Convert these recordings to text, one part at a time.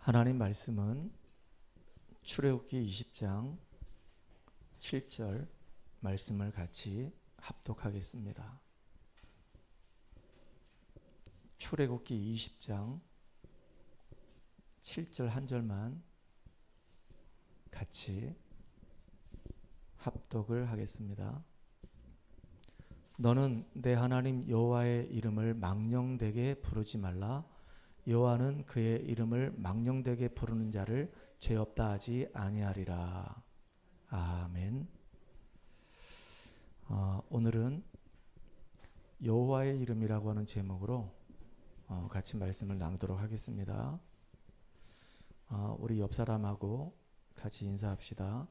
하나님 말씀은 출애굽기 20장 7절 말씀을 같이 합독하겠습니다. 출애굽기 20장 7절 한 절만 같이 합독을 하겠습니다. 너는 내 하나님 여호와의 이름을 망령되게 부르지 말라. 여호와는 그의 이름을 망령되게 부르는 자를 죄 없다 하지 아니하리라. 아멘. 오늘은 여호와의 이름이라고 하는 제목으로 같이 말씀을 나누도록 하겠습니다. 우리 옆 사람하고 같이 인사합시다.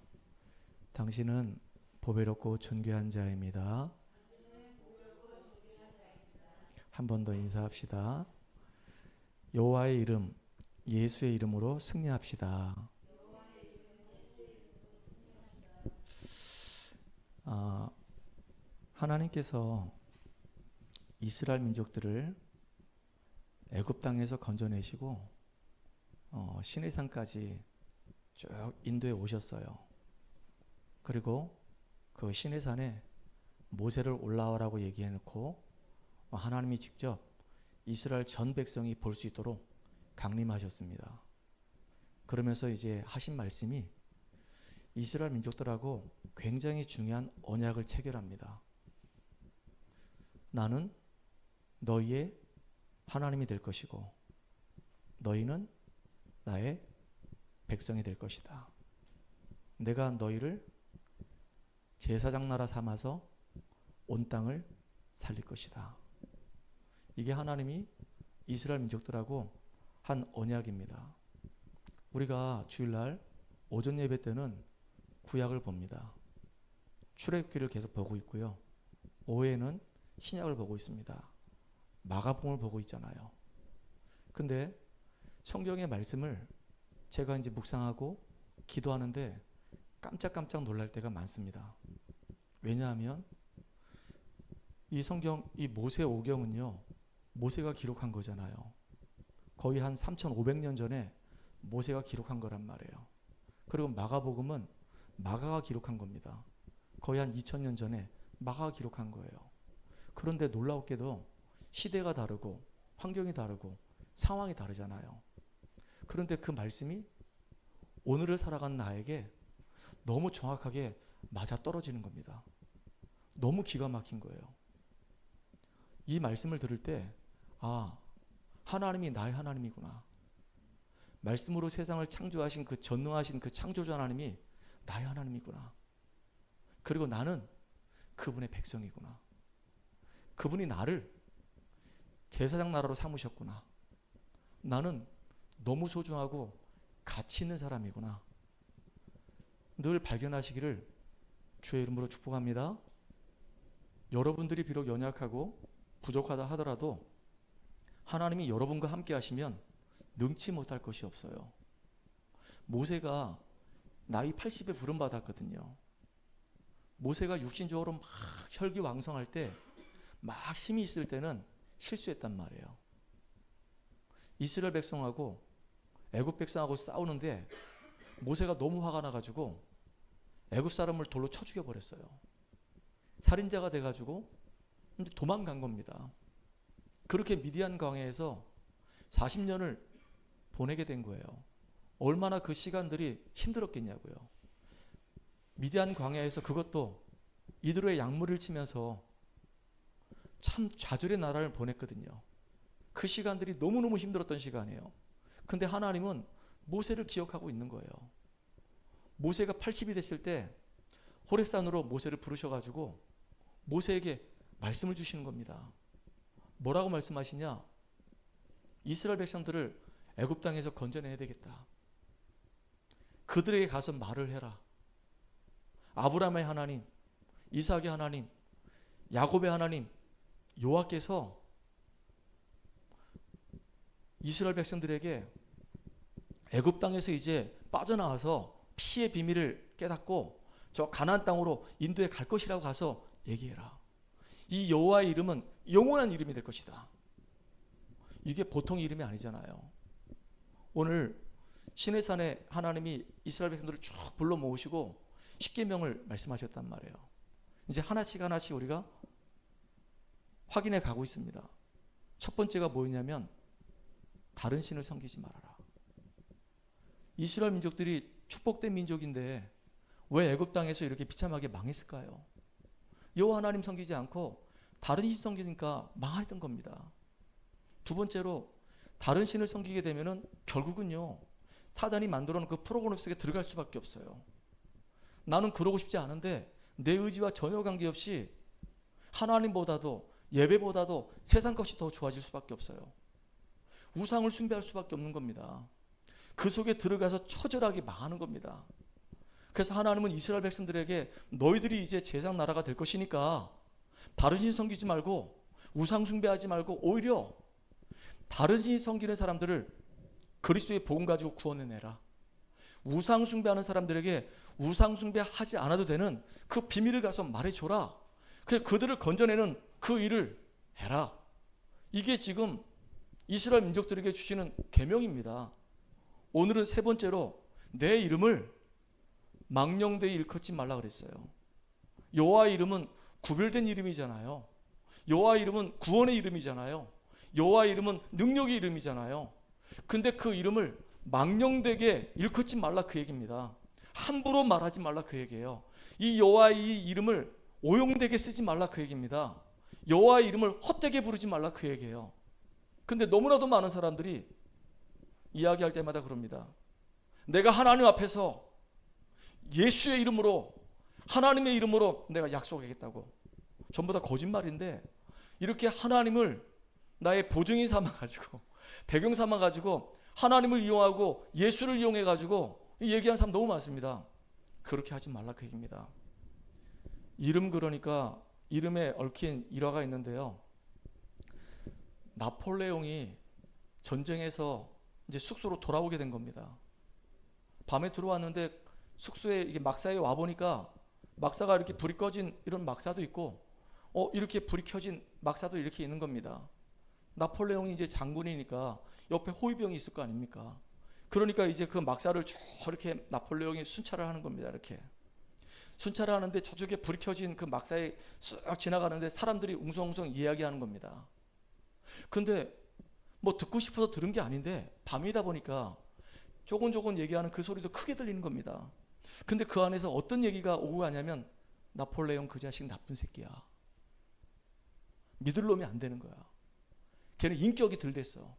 당신은 보배롭고 존귀한 자입니다. 한 번 더 인사합시다. 여호와의 이름, 예수의 이름으로 승리합시다. 하나님께서 이스라엘 민족들을 애굽 땅에서 건져내시고 시내산까지 쭉 인도에 오셨어요. 그리고 그 시내산에 모세를 올라오라고 얘기해놓고 하나님이 직접 이스라엘 전 백성이 볼 수 있도록 강림하셨습니다. 그러면서 이제 하신 말씀이 이스라엘 민족들하고 굉장히 중요한 언약을 체결합니다. 나는 너희의 하나님이 될 것이고 너희는 나의 백성이 될 것이다. 내가 너희를 제사장 나라 삼아서 온 땅을 살릴 것이다. 이게 하나님이 이스라엘 민족들하고 한 언약입니다. 우리가 주일날 오전 예배 때는 구약을 봅니다. 출애굽기를 계속 보고 있고요. 오후에는 신약을 보고 있습니다. 마가복음을 보고 있잖아요. 근데 성경의 말씀을 제가 이제 묵상하고 기도하는데 깜짝깜짝 놀랄 때가 많습니다. 왜냐하면 이 성경, 이 모세 오경은요, 모세가 기록한 거잖아요. 거의 한 3,500년 전에 모세가 기록한 거란 말이에요. 그리고 마가복음은 마가가 기록한 겁니다. 거의 한 2,000년 전에 마가가 기록한 거예요. 그런데 놀라웠게도 시대가 다르고 환경이 다르고 상황이 다르잖아요. 그런데 그 말씀이 오늘을 살아가는 나에게 너무 정확하게 맞아떨어지는 겁니다. 너무 기가 막힌 거예요. 이 말씀을 들을 때 하나님이 나의 하나님이구나. 말씀으로 세상을 창조하신 그 전능하신 그 창조주 하나님이 나의 하나님이구나. 그리고 나는 그분의 백성이구나. 그분이 나를 제사장 나라로 삼으셨구나. 나는 너무 소중하고 가치 있는 사람이구나. 늘 발견하시기를 주의 이름으로 축복합니다. 여러분들이 비록 연약하고 부족하다 하더라도 하나님이 여러분과 함께 하시면 능치 못할 것이 없어요. 모세가 나이 80에 부름받았거든요. 모세가 육신적으로 막 혈기왕성할 때, 막 힘이 있을 때는 실수했단 말이에요. 이스라엘 백성하고 애굽 백성하고 싸우는데 모세가 너무 화가 나가지고 애굽 사람을 돌로 쳐 죽여버렸어요. 살인자가 돼가지고 도망간 겁니다. 그렇게 미디안 광야에서 40년을 보내게 된 거예요. 얼마나 그 시간들이 힘들었겠냐고요. 미디안 광야에서 그것도 이드로의 약물을 치면서 참 좌절의 나라를 보냈거든요. 그 시간들이 너무너무 힘들었던 시간이에요. 근데 하나님은 모세를 기억하고 있는 거예요. 모세가 80이 됐을 때 호렙산으로 모세를 부르셔가지고 모세에게 말씀을 주시는 겁니다. 뭐라고 말씀하시냐? 이스라엘 백성들을 애굽 땅에서 건져내야 되겠다. 그들에게 가서 말을 해라. 아브라함의 하나님, 이삭의 하나님, 야곱의 하나님, 여호와께서 이스라엘 백성들에게 애굽 땅에서 이제 빠져나와서 피의 비밀을 깨닫고 저 가나안 땅으로 인도에 갈 것이라고 가서 얘기해라. 이 여호와의 이름은 영원한 이름이 될 것이다. 이게 보통 이름이 아니잖아요. 오늘 시내산에 하나님이 이스라엘 백성들을 쭉 불러 모으시고 십계명을 말씀하셨단 말이에요. 이제 하나씩 하나씩 우리가 확인해 가고 있습니다. 첫 번째가 뭐였냐면 다른 신을 섬기지 말아라. 이스라엘 민족들이 축복된 민족인데 왜 애굽 땅에서 이렇게 비참하게 망했을까요? 여호와 하나님 섬기지 않고 다른 신 섬기니까 망했던 겁니다. 두 번째로 다른 신을 섬기게 되면은 결국은요, 사단이 만들어 놓은 그 프로그램 속에 들어갈 수밖에 없어요. 나는 그러고 싶지 않은데 내 의지와 전혀 관계없이 하나님보다도 예배보다도 세상 것이 더 좋아질 수밖에 없어요. 우상을 숭배할 수밖에 없는 겁니다. 그 속에 들어가서 처절하게 망하는 겁니다. 그래서 하나님은 이스라엘 백성들에게 너희들이 이제 제상 나라가 될 것이니까 다른 신 섬기지 말고 우상 숭배하지 말고 오히려 다른 신 섬기는 사람들을 그리스도의 복음 가지고 구원해내라. 우상 숭배하는 사람들에게 우상 숭배하지 않아도 되는 그 비밀을 가서 말해줘라. 그래서 그들을 건져내는 그 일을 해라. 이게 지금 이스라엘 민족들에게 주시는 계명입니다. 오늘은 세 번째로 내 이름을 망령되이 일컫지 말라 그랬어요. 여호와의 이름은 구별된 이름이잖아요. 여호와의 이름은 구원의 이름이잖아요. 여호와의 이름은 능력의 이름이잖아요. 근데 그 이름을 망령되게 일컫지 말라 그 얘기입니다. 함부로 말하지 말라 그 얘기예요. 이 여호와의 이름을 오용되게 쓰지 말라 그 얘기입니다. 여호와의 이름을 헛되게 부르지 말라 그 얘기예요. 근데 너무나도 많은 사람들이 이야기할 때마다 그럽니다. 내가 하나님 앞에서 예수의 이름으로 하나님의 이름으로 내가 약속하겠다고. 전부 다 거짓말인데 이렇게 하나님을 나의 보증인 삼아가지고 배경 삼아가지고 하나님을 이용하고 예수를 이용해가지고 얘기하는 사람 너무 많습니다. 그렇게 하지 말라 그 얘기입니다. 이름 그러니까 이름에 얽힌 일화가 있는데요. 나폴레옹이 전쟁에서 이제 숙소로 돌아오게 된 겁니다. 밤에 들어왔는데 숙소에 이게 막사에 와 보니까 막사가 이렇게 불이 꺼진 이런 막사도 있고, 이렇게 불이 켜진 막사도 이렇게 있는 겁니다. 나폴레옹이 이제 장군이니까 옆에 호위병이 있을 거 아닙니까? 그러니까 이제 그 막사를 쭉 이렇게 나폴레옹이 순찰을 하는 겁니다. 이렇게 순찰을 하는데 저쪽에 불이 켜진 그 막사에 쑥 지나가는데 사람들이 웅성웅성 이야기하는 겁니다. 근데 뭐 듣고 싶어서 들은 게 아닌데 밤이다 보니까 조곤조곤 얘기하는 그 소리도 크게 들리는 겁니다. 근데 그 안에서 어떤 얘기가 오고 가냐면 나폴레옹 그 자식 나쁜 새끼야. 믿을 놈이 안 되는 거야. 걔는 인격이 덜 됐어.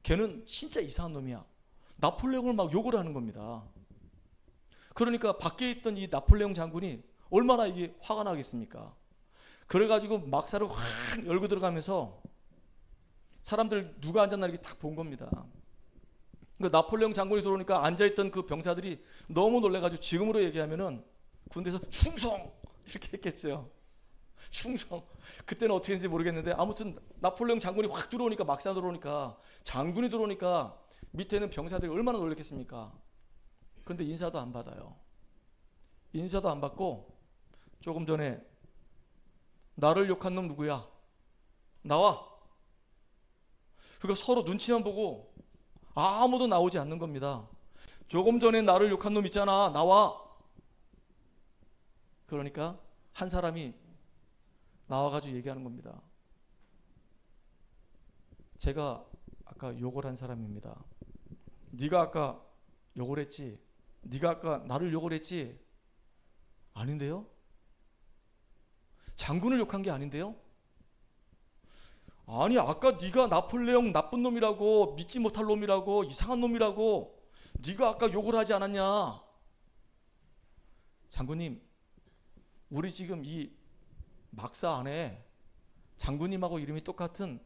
걔는 진짜 이상한 놈이야. 나폴레옹을 막 욕을 하는 겁니다. 그러니까 밖에 있던 이 나폴레옹 장군이 얼마나 이게 화가 나겠습니까? 그래가지고 막사를 확 열고 들어가면서 사람들 누가 앉았나 이렇게 딱 본 겁니다. 그러니까 나폴레옹 장군이 들어오니까 앉아있던 그 병사들이 너무 놀래가지고 지금으로 얘기하면은 군대에서 충성! 이렇게 했겠죠. 충성. 그때는 어떻게 했는지 모르겠는데 아무튼 나폴레옹 장군이 확 들어오니까 막사 들어오니까 장군이 들어오니까 밑에는 병사들이 얼마나 놀랬겠습니까? 근데 인사도 안 받아요. 인사도 안 받고 조금 전에 나를 욕한 놈 누구야? 나와. 그러니까 서로 눈치만 보고 아무도 나오지 않는 겁니다. 조금 전에 나를 욕한 놈 있잖아. 나와. 그러니까 한 사람이 나와가지고 얘기하는 겁니다. 제가 아까 욕을 한 사람입니다. 네가 아까 욕을 했지? 네가 아까 나를 욕을 했지? 아닌데요? 장군을 욕한 게 아닌데요? 아니 아까 네가 나폴레옹 나쁜 놈이라고 믿지 못할 놈이라고 이상한 놈이라고 네가 아까 욕을 하지 않았냐? 장군님, 우리 지금 이 막사 안에 장군님하고 이름이 똑같은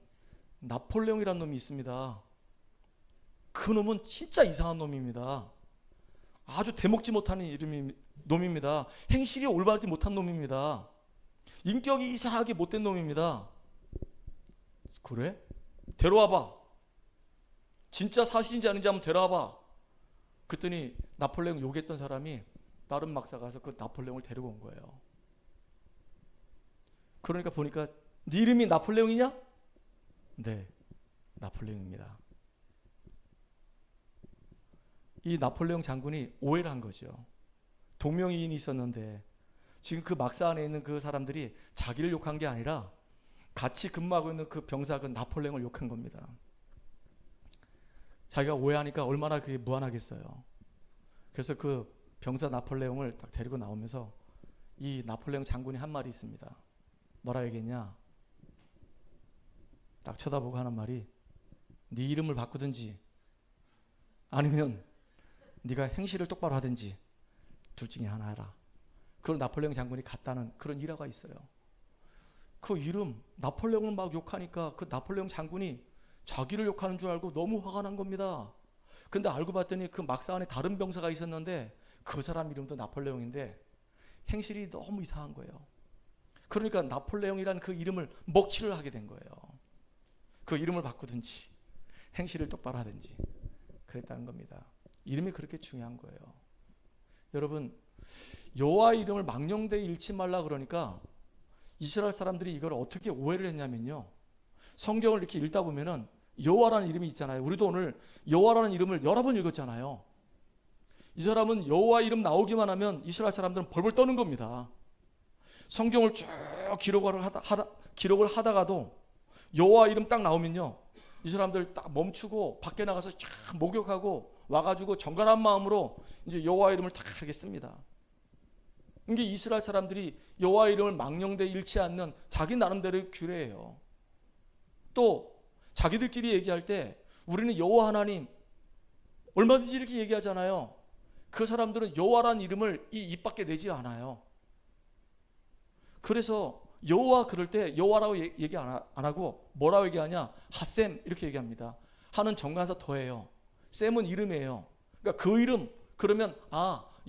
나폴레옹이라는 놈이 있습니다. 그 놈은 진짜 이상한 놈입니다. 아주 대먹지 못하는 놈입니다. 행실이 올바르지 못한 놈입니다. 인격이 이상하게 못된 놈입니다. 그래? 데려와봐. 진짜 사실인지 아닌지 한번 데려와봐. 그랬더니 나폴레옹 욕했던 사람이 다른 막사 가서 그 나폴레옹을 데리고 온 거예요. 그러니까 보니까 네 이름이 나폴레옹이냐? 네, 나폴레옹입니다. 이 나폴레옹 장군이 오해를 한 거죠. 동명이인이 있었는데 지금 그 막사 안에 있는 그 사람들이 자기를 욕한 게 아니라 같이 근무하고 있는 그 병사 그 나폴레옹을 욕한 겁니다. 자기가 오해하니까 얼마나 그게 무안하겠어요. 그래서 그 병사 나폴레옹을 딱 데리고 나오면서 이 나폴레옹 장군이 한 말이 있습니다. 뭐라 얘기했냐? 딱 쳐다보고 하는 말이 네 이름을 바꾸든지 아니면 네가 행실을 똑바로 하든지 둘 중에 하나 해라. 그런 나폴레옹 장군이 갔다는 그런 일화가 있어요. 그 이름 나폴레옹을 막 욕하니까 그 나폴레옹 장군이 자기를 욕하는 줄 알고 너무 화가 난 겁니다. 근데 알고 봤더니 그 막사 안에 다른 병사가 있었는데 그 사람 이름도 나폴레옹인데 행실이 너무 이상한 거예요. 그러니까 나폴레옹이라는 그 이름을 먹칠을 하게 된 거예요. 그 이름을 바꾸든지 행실을 똑바로 하든지 그랬다는 겁니다. 이름이 그렇게 중요한 거예요. 여러분, 여호와의 이름을 망령되이 잃지 말라 그러니까 이스라엘 사람들이 이걸 어떻게 오해를 했냐면요. 성경을 이렇게 읽다 보면은 여호와라는 이름이 있잖아요. 우리도 오늘 여호와라는 이름을 여러 번 읽었잖아요. 이 사람은 여호와 이름 나오기만 하면 이스라엘 사람들은 벌벌 떠는 겁니다. 성경을 쭉 기록을 하다가도 여호와 이름 딱 나오면요. 이 사람들 딱 멈추고 밖에 나가서 쫙 목욕하고 와가지고 정갈한 마음으로 이제 여호와 이름을 딱 하겠습니다. 이게 이스라엘 사람들이 여호와 이름을 망령되이 잃지 않는 자기 나름대로의 규례예요. 또 자기들끼리 얘기할 때 우리는 여호와 하나님 얼마든지 이렇게 얘기하잖아요. 그 사람들은 여호와라는 이름을 입 밖에 내지 않아요. 그래서 여호와 그럴 때 여호와라고 얘기 안 하고 뭐라고 얘기하냐? 핫셈 이렇게 얘기합니다. 하는 정관사 더해요. 셈은 이름이에요. 그러니까 그 이름 그러면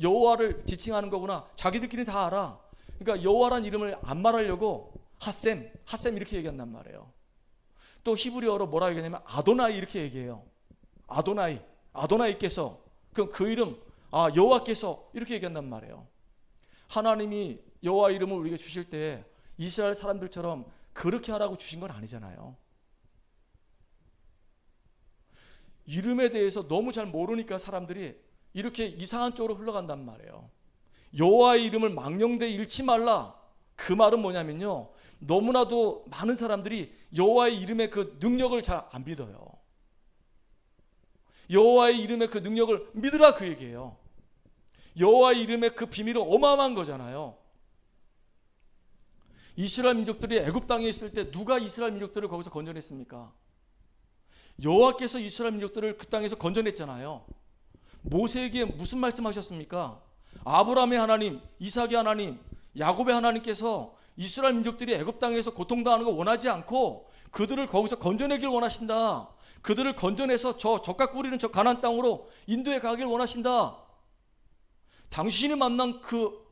여호와를 지칭하는 거구나. 자기들끼리 다 알아. 그러니까 여호와라는 이름을 안 말하려고 핫셈 이렇게 얘기한단 말이에요. 또 히브리어로 뭐라 얘기하냐면 아도나이 이렇게 얘기해요. 아도나이께서 그 이름 여호와께서 이렇게 얘기한단 말이에요. 하나님이 여호와 이름을 우리에게 주실 때 이스라엘 사람들처럼 그렇게 하라고 주신 건 아니잖아요. 이름에 대해서 너무 잘 모르니까 사람들이 이렇게 이상한 쪽으로 흘러간단 말이에요. 여호와의 이름을 망령되이 잃지 말라. 그 말은 뭐냐면요. 너무나도 많은 사람들이 여호와의 이름의 그 능력을 잘 안 믿어요. 여호와의 이름의 그 능력을 믿으라 그 얘기예요. 여호와의 이름의 그 비밀은 어마어마한 거잖아요. 이스라엘 민족들이 애굽 땅에 있을 때 누가 이스라엘 민족들을 거기서 건져냈습니까? 여호와께서 이스라엘 민족들을 그 땅에서 건져냈잖아요. 모세에게 무슨 말씀하셨습니까? 아브라함의 하나님, 이삭의 하나님, 야곱의 하나님께서 이스라엘 민족들이 애굽 땅에서 고통당하는 거 원하지 않고 그들을 거기서 건져내길 원하신다. 그들을 건져내서 젖과 꿀이는 저 가나안 땅으로 인도에 가길 원하신다. 당신이 만난 그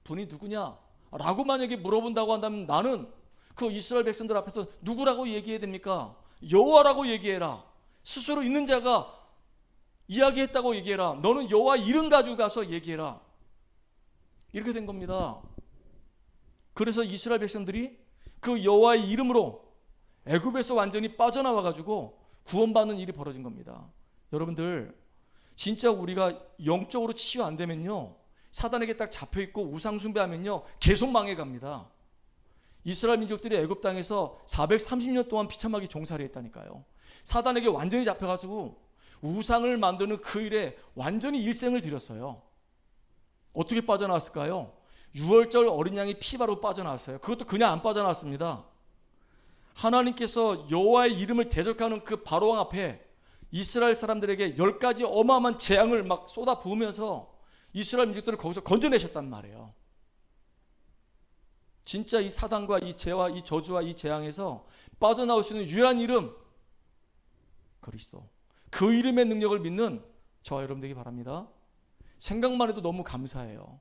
분이 누구냐? 라고 만약에 물어본다고 한다면 나는 그 이스라엘 백성들 앞에서 누구라고 얘기해야 됩니까? 여호와라고 얘기해라. 스스로 있는 자가 이야기했다고 얘기해라. 너는 여호와 이름 가지고 가서 얘기해라. 이렇게 된 겁니다. 그래서 이스라엘 백성들이 그 여호와의 이름으로 애굽에서 완전히 빠져나와 가지고 구원받는 일이 벌어진 겁니다. 여러분들 진짜 우리가 영적으로 치유 안 되면요, 사단에게 딱 잡혀있고 우상숭배하면요 계속 망해갑니다. 이스라엘 민족들이 애굽 땅에서 430년 동안 비참하게 종살이 했다니까요. 사단에게 완전히 잡혀가지고 우상을 만드는 그 일에 완전히 일생을 들였어요. 어떻게 빠져나왔을까요? 6월절 어린 양이 피 바르고 빠져나왔어요. 그것도 그냥 안 빠져나왔습니다. 하나님께서 여호와의 이름을 대적하는 그 바로왕 앞에 이스라엘 사람들에게 10가지 어마어마한 재앙을 막 쏟아 부으면서 이스라엘 민족들을 거기서 건져내셨단 말이에요. 진짜 이 사단과 이 죄와 이 저주와 이 재앙에서 빠져나올 수 있는 유일한 이름, 그리스도. 그 이름의 능력을 믿는 저와 여러분 되기 바랍니다. 생각만 해도 너무 감사해요.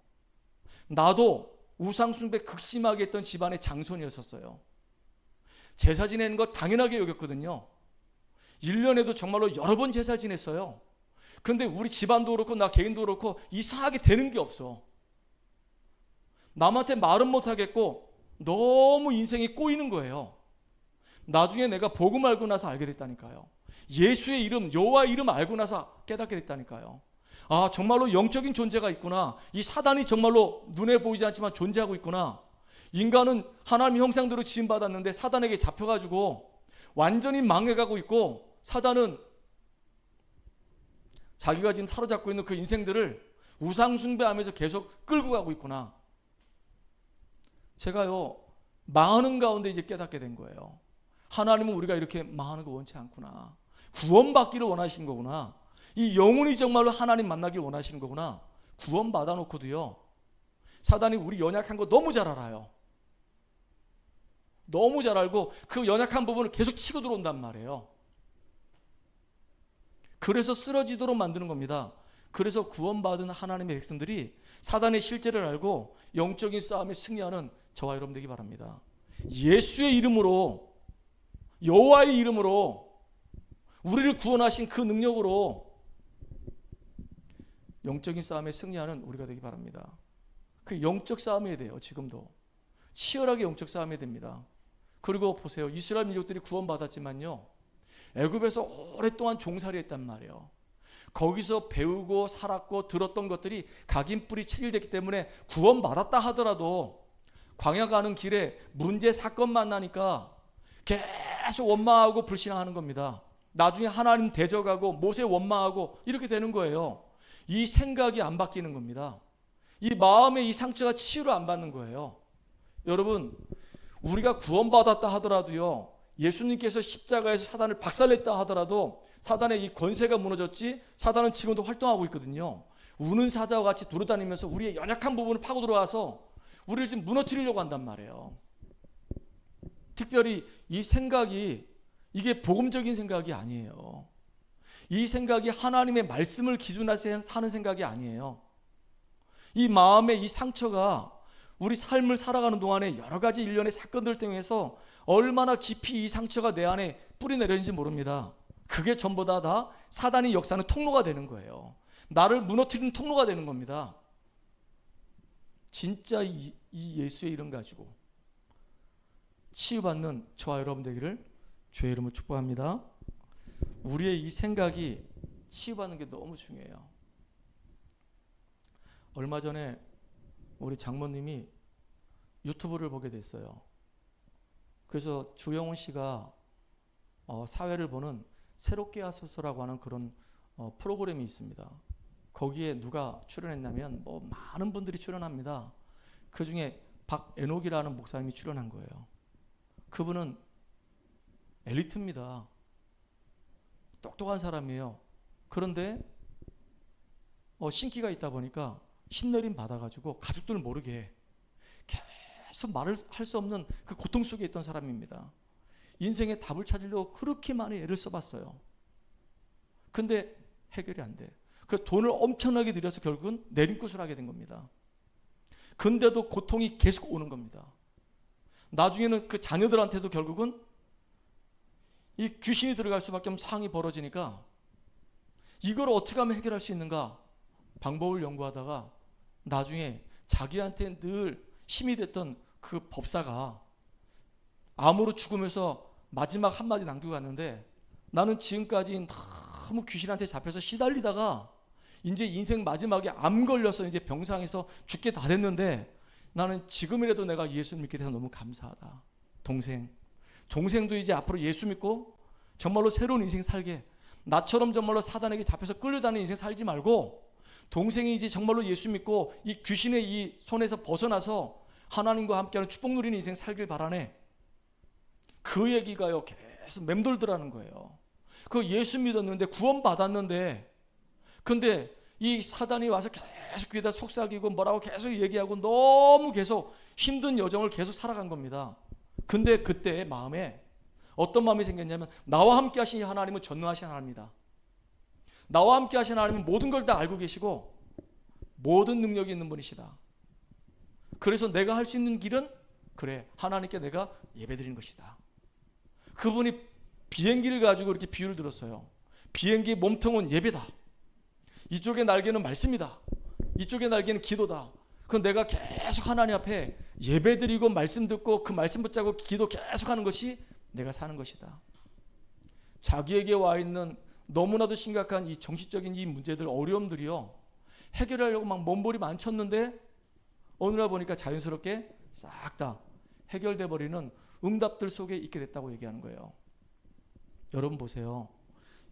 나도 우상숭배 극심하게 했던 집안의 장손이었었어요. 제사 지내는 거 당연하게 여겼거든요. 1년에도 정말로 여러 번 제사 지냈어요. 근데 우리 집안도 그렇고 나 개인도 그렇고 이상하게 되는 게 없어. 남한테 말은 못하겠고 너무 인생이 꼬이는 거예요. 나중에 내가 복음 알고 나서 알게 됐다니까요. 예수의 이름, 여호와의 이름 알고 나서 깨닫게 됐다니까요. 아, 정말로 영적인 존재가 있구나. 이 사단이 정말로 눈에 보이지 않지만 존재하고 있구나. 인간은 하나님의 형상대로 지음받았는데 사단에게 잡혀가지고 완전히 망해가고 있고, 사단은 자기가 지금 사로잡고 있는 그 인생들을 우상 숭배하면서 계속 끌고 가고 있구나. 제가요, 망하는 가운데 이제 깨닫게 된 거예요. 하나님은 우리가 이렇게 망하는 거 원치 않구나. 구원받기를 원하시는 거구나. 이 영혼이 정말로 하나님 만나길 원하시는 거구나. 구원 받아놓고도요, 사단이 우리 연약한 거 너무 잘 알아요. 너무 잘 알고 그 연약한 부분을 계속 치고 들어온단 말이에요. 그래서 쓰러지도록 만드는 겁니다. 그래서 구원받은 하나님의 백성들이 사단의 실제를 알고 영적인 싸움에 승리하는 저와 여러분 되기 바랍니다. 예수의 이름으로, 여호와의 이름으로, 우리를 구원하신 그 능력으로 영적인 싸움에 승리하는 우리가 되기 바랍니다. 그 영적 싸움해야 돼요. 지금도 치열하게 영적 싸움해야 됩니다. 그리고 보세요, 이스라엘 민족들이 구원받았지만요, 애굽에서 오랫동안 종살이했단 말이에요. 거기서 배우고 살았고 들었던 것들이 각인뿌리 체질됐기 때문에 구원받았다 하더라도 광야 가는 길에 문제 사건 만나니까 계속 원망하고 불신하는 겁니다. 나중에 하나님 대적하고 모세 원망하고 이렇게 되는 거예요. 이 생각이 안 바뀌는 겁니다. 이 마음의 이 상처가 치유를 안 받는 거예요. 여러분, 우리가 구원받았다 하더라도요, 예수님께서 십자가에서 사단을 박살냈다 하더라도 사단의 이 권세가 무너졌지, 사단은 지금도 활동하고 있거든요. 우는 사자와 같이 돌아다니면서 우리의 연약한 부분을 파고 들어와서 우리를 지금 무너뜨리려고 한단 말이에요. 특별히 이 생각이, 이게 복음적인 생각이 아니에요. 이 생각이 하나님의 말씀을 기준으로 하는 생각이 아니에요. 이 마음의 이 상처가 우리 삶을 살아가는 동안에 여러 가지 일련의 사건들 통해서 얼마나 깊이 이 상처가 내 안에 뿌리 내렸는지 모릅니다. 그게 전부 다 사단이 역사하는 통로가 되는 거예요. 나를 무너뜨리는 통로가 되는 겁니다. 진짜 이 예수의 이름 가지고 치유받는 저와 여러분 되기를 주의 이름으로 축복합니다. 우리의 이 생각이 치유받는 게 너무 중요해요. 얼마 전에 우리 장모님이 유튜브를 보게 됐어요. 그래서 주영훈 씨가 사회를 보는 새롭게 하소서라고 하는 그런 프로그램이 있습니다. 거기에 누가 출연했냐면 많은 분들이 출연합니다. 그 중에 박애녹이라는 목사님이 출연한 거예요. 그분은 엘리트입니다. 똑똑한 사람이에요. 그런데 신기가 있다 보니까 신내림 받아가지고 가족들 모르게 계속 말을 할 수 없는 그 고통 속에 있던 사람입니다. 인생의 답을 찾으려고 그렇게 많이 애를 써봤어요. 근데 해결이 안 돼. 그 돈을 엄청나게 들여서 결국은 내림굿을 하게 된 겁니다. 근데도 고통이 계속 오는 겁니다. 나중에는 그 자녀들한테도 결국은 이 귀신이 들어갈 수밖에 없는 상황이 벌어지니까 이걸 어떻게 하면 해결할 수 있는가 방법을 연구하다가 나중에 자기한테 늘 힘이 됐던 그 법사가 암으로 죽으면서 마지막 한마디 남기고 갔는데, 나는 지금까지 너무 귀신한테 잡혀서 시달리다가 이제 인생 마지막에 암 걸려서 이제 병상에서 죽게 다 됐는데 나는 지금이라도 내가 예수 믿게 돼서 너무 감사하다. 동생도 이제 앞으로 예수 믿고 정말로 새로운 인생 살게, 나처럼 정말로 사단에게 잡혀서 끌려다니는 인생 살지 말고 동생이 이제 정말로 예수 믿고 이 귀신의 이 손에서 벗어나서 하나님과 함께하는 축복 누리는 인생 살길 바라네. 그 얘기가요 계속 맴돌더라는 거예요. 그 예수 믿었는데 구원 받았는데, 근데 이 사단이 와서 계속 귀에다 속삭이고 뭐라고 계속 얘기하고 너무 계속 힘든 여정을 계속 살아간 겁니다. 근데 그때 마음에 어떤 마음이 생겼냐면, 나와 함께 하신 하나님은 전능하신 하나님이다. 나와 함께 하신 하나님은 모든 걸 다 알고 계시고 모든 능력이 있는 분이시다. 그래서 내가 할 수 있는 길은 그래, 하나님께 내가 예배드리는 것이다. 그분이 비행기를 가지고 이렇게 비유를 들었어요. 비행기의 몸통은 예배다. 이쪽의 날개는 말씀이다. 이쪽의 날개는 기도다. 그럼 내가 계속 하나님 앞에 예배드리고 말씀 듣고 그 말씀 붙잡고 기도 계속하는 것이 내가 사는 것이다. 자기에게 와 있는 너무나도 심각한 이 정신적인 이 문제들, 어려움들이요, 해결하려고 막 몸부림 많쳤는데 어느 날 보니까 자연스럽게 싹 다 해결돼 버리는 응답들 속에 있게 됐다고 얘기하는 거예요. 여러분 보세요.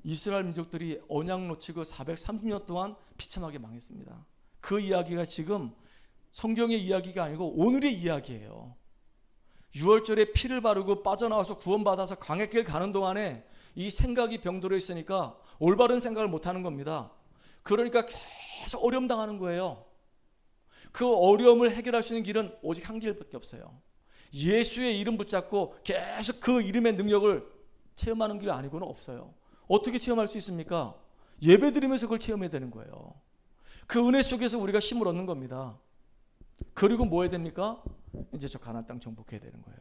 이스라엘 민족들이 언약 놓치고 430년 동안 비참하게 망했습니다. 그 이야기가 지금 성경의 이야기가 아니고 오늘의 이야기예요. 유월절에 피를 바르고 빠져나와서 구원받아서 광야길 가는 동안에 이 생각이 병들어 있으니까 올바른 생각을 못하는 겁니다. 그러니까 계속 어려움 당하는 거예요. 그 어려움을 해결할 수 있는 길은 오직 한 길밖에 없어요. 예수의 이름 붙잡고 계속 그 이름의 능력을 체험하는 길 아니고는 없어요. 어떻게 체험할 수 있습니까? 예배 드리면서 그걸 체험해야 되는 거예요. 그 은혜 속에서 우리가 힘을 얻는 겁니다. 그리고 뭐 해야 됩니까? 이제 저 가나안 땅 정복해야 되는 거예요.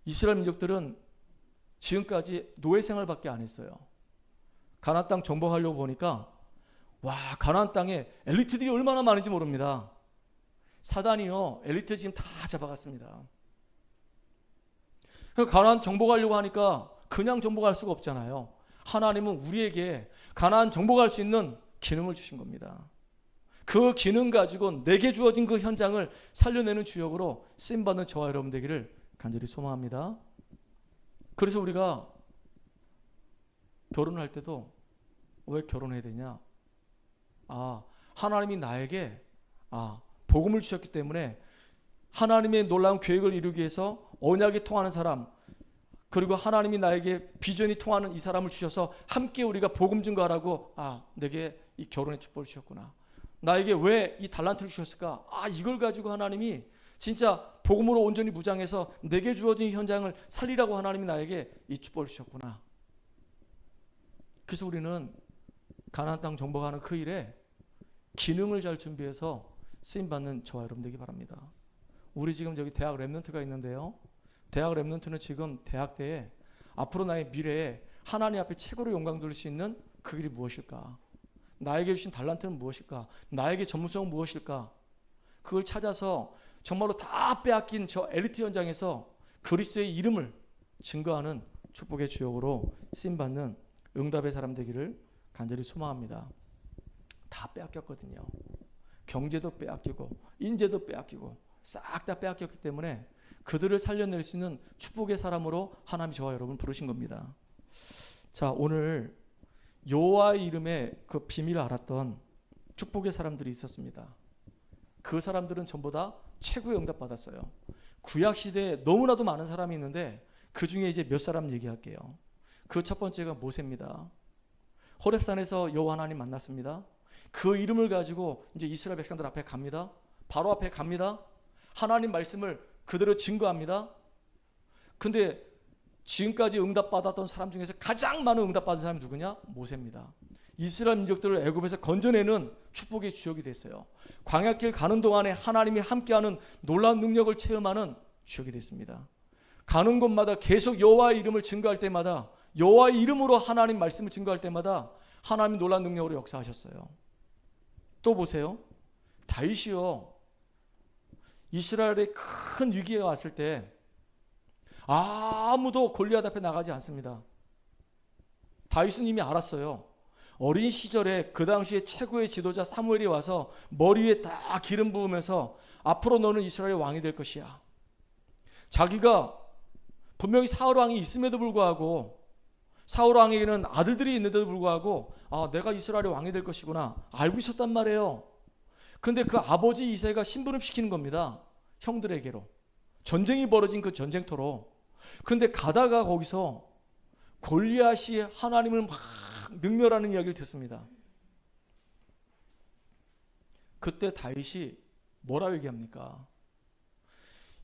이스라엘 민족들은 지금까지 노예 생활밖에 안 했어요. 가나안 땅 정복하려고 보니까 와, 가나안 땅에 엘리트들이 얼마나 많은지 모릅니다. 사단이요, 엘리트 지금 다 잡아갔습니다. 가나안 정복하려고 하니까 그냥 정복할 수가 없잖아요. 하나님은 우리에게 가나안 정복할 수 있는 기능을 주신 겁니다. 그 기능 가지고 내게 주어진 그 현장을 살려내는 주역으로 쓰임받는 저와 여러분 되기를 간절히 소망합니다. 그래서 우리가 결혼할 때도 왜 결혼해야 되냐? 하나님이 나에게 복음을 주셨기 때문에 하나님의 놀라운 계획을 이루기 위해서 언약이 통하는 사람, 그리고 하나님이 나에게 비전이 통하는 이 사람을 주셔서 함께 우리가 복음 증거하라고 내게 이 결혼의 축복을 주셨구나. 나에게 왜 이 달란트를 주셨을까? 이걸 가지고 하나님이 진짜 복음으로 온전히 무장해서 내게 주어진 현장을 살리라고 하나님이 나에게 이 축복을 주셨구나. 그래서 우리는 가나안 땅 정복하는 그 일에 기능을 잘 준비해서 쓰임받는 저와 여러분 되기 바랍니다. 우리 지금 저기 대학 랩런트가 있는데요. 대학 랩런트는 지금 대학 때에 앞으로 나의 미래에 하나님 앞에 최고로 영광 돌릴 수 있는 그 길이 무엇일까? 나에게 주신 달란트는 무엇일까? 나에게 전문성은 무엇일까? 그걸 찾아서 정말로 다 빼앗긴 저 엘리트 현장에서 그리스도의 이름을 증거하는 축복의 주역으로 쓰임받는 응답의 사람 되기를 간절히 소망합니다. 다 빼앗겼거든요. 경제도 빼앗기고 인재도 빼앗기고 싹 다 빼앗겼기 때문에 그들을 살려낼 수 있는 축복의 사람으로 하나님이 저와 여러분 부르신 겁니다. 자, 오늘 여호와의 이름의 그 비밀을 알았던 축복의 사람들이 있었습니다. 그 사람들은 전부 다 최고의 응답 받았어요. 구약 시대에 너무나도 많은 사람이 있는데 그 중에 이제 몇 사람 얘기할게요. 그 첫 번째가 모세입니다. 호렙산에서 여호와 하나님 만났습니다. 그 이름을 가지고 이제 이스라엘 백성들 앞에 갑니다. 바로 앞에 갑니다. 하나님 말씀을 그대로 증거합니다. 근데 지금까지 응답받았던 사람 중에서 가장 많은 응답받은 사람이 누구냐? 모세입니다. 이스라엘 민족들을 애굽에서 건져내는 축복의 주역이 됐어요. 광야길 가는 동안에 하나님이 함께하는 놀라운 능력을 체험하는 주역이 됐습니다. 가는 곳마다 계속 여호와의 이름을 증거할 때마다, 여호와의 이름으로 하나님 말씀을 증거할 때마다 하나님이 놀라운 능력으로 역사하셨어요. 또 보세요. 다윗이요, 이스라엘의 큰 위기가 왔을 때 아무도 골리앗 앞에 나가지 않습니다. 다윗은 이미 알았어요. 어린 시절에 그 당시에 최고의 지도자 사무엘이 와서 머리 위에 다 기름 부으면서 앞으로 너는 이스라엘의 왕이 될 것이야. 자기가 분명히 사울 왕이 있음에도 불구하고, 사울 왕에게는 아들들이 있는데도 불구하고 내가 이스라엘의 왕이 될 것이구나 알고 있었단 말이에요. 근데 그 아버지 이새가 심부름시키는 겁니다. 형들에게로. 전쟁이 벌어진 그 전쟁터로. 근데 가다가 거기서 골리앗이 하나님을 막 능멸하는 이야기를 듣습니다. 그때 다윗이 뭐라고 얘기합니까?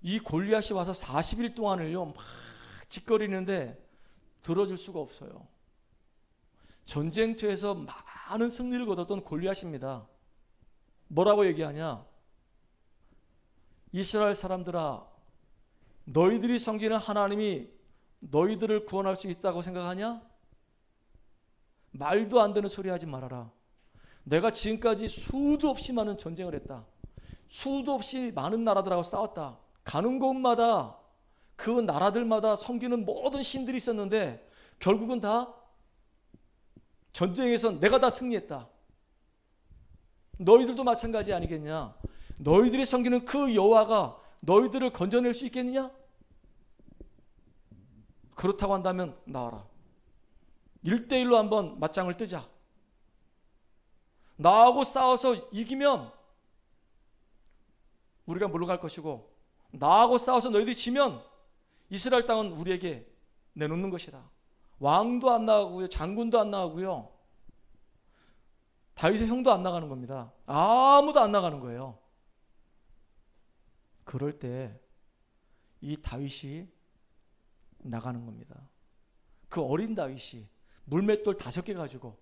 이 골리앗이 와서 40일 동안을요 막 짓거리는데 들어줄 수가 없어요. 전쟁터에서 많은 승리를 거뒀던 골리앗입니다. 뭐라고 얘기하냐? 이스라엘 사람들아, 너희들이 섬기는 하나님이 너희들을 구원할 수 있다고 생각하냐? 말도 안 되는 소리 하지 말아라. 내가 지금까지 수도 없이 많은 전쟁을 했다. 수도 없이 많은 나라들하고 싸웠다. 가는 곳마다 그 나라들마다 섬기는 모든 신들이 있었는데 결국은 다 전쟁에서 내가 다 승리했다. 너희들도 마찬가지 아니겠냐? 너희들이 섬기는 그 여호와가 너희들을 건져낼 수 있겠느냐? 그렇다고 한다면 나와라. 1대1로 한번 맞짱을 뜨자. 나하고 싸워서 이기면 우리가 물러갈 것이고, 나하고 싸워서 너희들이 지면 이스라엘 땅은 우리에게 내놓는 것이다. 왕도 안 나가고요, 장군도 안 나가고요, 다윗의 형도 안 나가는 겁니다. 아무도 안 나가는 거예요. 그럴 때 이 다윗이 나가는 겁니다. 그 어린 다윗이 물맷돌 5개 가지고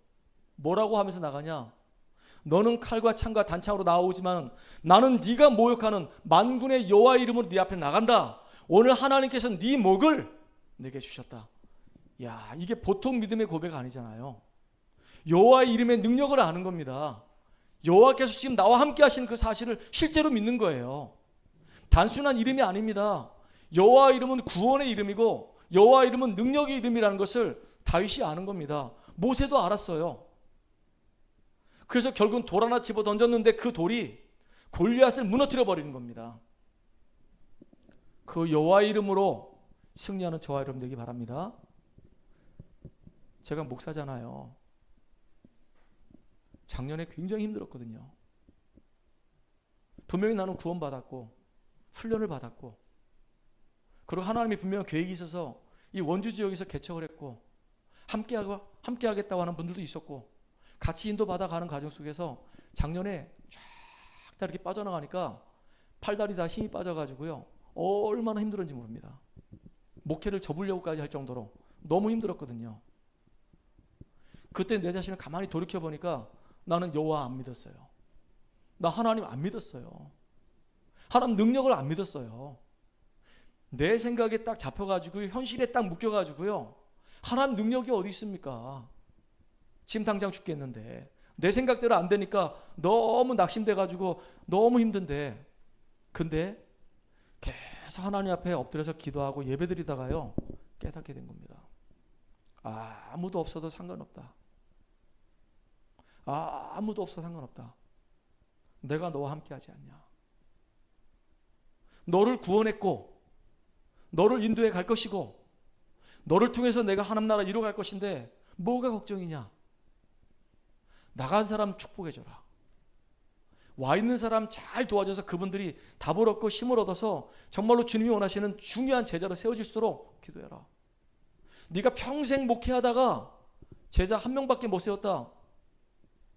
뭐라고 하면서 나가냐? 너는 칼과 창과 단창으로 나오지만 나는 네가 모욕하는 만군의 여호와의 이름으로 네 앞에 나간다. 오늘 하나님께서 네 목을 내게 주셨다. 야, 이게 보통 믿음의 고백 아니잖아요. 여호와의 이름의 능력을 아는 겁니다. 여호와께서 지금 나와 함께 하시는 그 사실을 실제로 믿는 거예요. 단순한 이름이 아닙니다. 여호와의 이름은 구원의 이름이고 여호와의 이름은 능력의 이름이라는 것을 다윗이 아는 겁니다. 모세도 알았어요. 그래서 결국은 돌 하나 집어 던졌는데 그 돌이 골리앗을 무너뜨려 버리는 겁니다. 그 여호와의 이름으로 승리하는 저와 여러분 되기 바랍니다. 제가 목사잖아요. 작년에 굉장히 힘들었거든요. 분명히 나는 구원받았고 훈련을 받았고, 그리고 하나님이 분명히 계획이 있어서 이 원주 지역에서 개척을 했고 함께 하겠다고 하는 분들도 있었고 같이 인도받아 가는 과정 속에서 작년에 쫙 다 이렇게 빠져나가니까 팔다리 다 힘이 빠져가지고요, 얼마나 힘들었는지 모릅니다. 목회를 접으려고까지 할 정도로 너무 힘들었거든요. 그때 내 자신을 가만히 돌이켜보니까 나는 여호와 안 믿었어요. 나 하나님 안 믿었어요. 하나님 능력을 안 믿었어요. 내 생각에 딱 잡혀가지고 현실에 딱 묶여가지고요, 하나님 능력이 어디 있습니까? 지금 당장 죽겠는데 내 생각대로 안 되니까 너무 낙심돼가지고 너무 힘든데, 근데 계속 하나님 앞에 엎드려서 기도하고 예배드리다가요 깨닫게 된 겁니다. 아무도 없어도 상관없다. 아무도 없어도 상관없다. 내가 너와 함께 하지 않냐. 너를 구원했고 너를 인도해 갈 것이고 너를 통해서 내가 하나님 나라 이루어갈 것인데 뭐가 걱정이냐. 나간 사람 축복해줘라. 와 있는 사람 잘 도와줘서 그분들이 답을 얻고 힘을 얻어서 정말로 주님이 원하시는 중요한 제자로 세워질수록 기도해라. 네가 평생 목회하다가 제자 1명밖에 못 세웠다,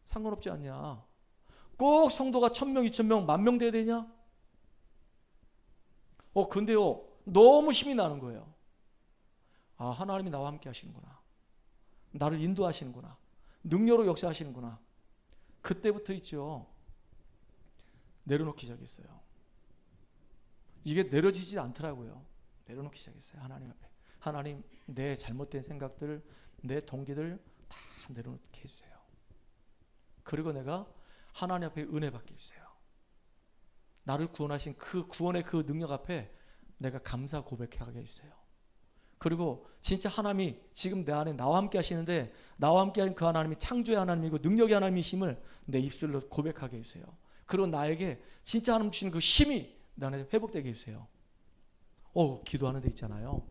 상관없지 않냐. 꼭 성도가 1000명, 2000명, 10,000명 돼야 되냐? 근데요 너무 힘이 나는 거예요. 하나님이 나와 함께 하시는구나. 나를 인도하시는구나. 능력으로 역사하시는구나. 그때부터 있죠, 내려놓기 시작했어요. 이게 내려지지 않더라고요. 내려놓기 시작했어요. 하나님 앞에. 하나님, 내 잘못된 생각들, 내 동기들 다 내려놓게 해주세요. 그리고 내가 하나님 앞에 은혜 받게 해주세요. 나를 구원하신 그 구원의 그 능력 앞에 내가 감사 고백하게 해주세요. 그리고 진짜 하나님이 지금 내 안에 나와 함께 하시는데 나와 함께 하신 그 하나님이 창조의 하나님이고 능력의 하나님이심을 내 입술로 고백하게 해주세요. 그리고 나에게 진짜 하나님 주시는 그 힘이 내 안에 회복되게 해주세요. 기도하는 데 있잖아요,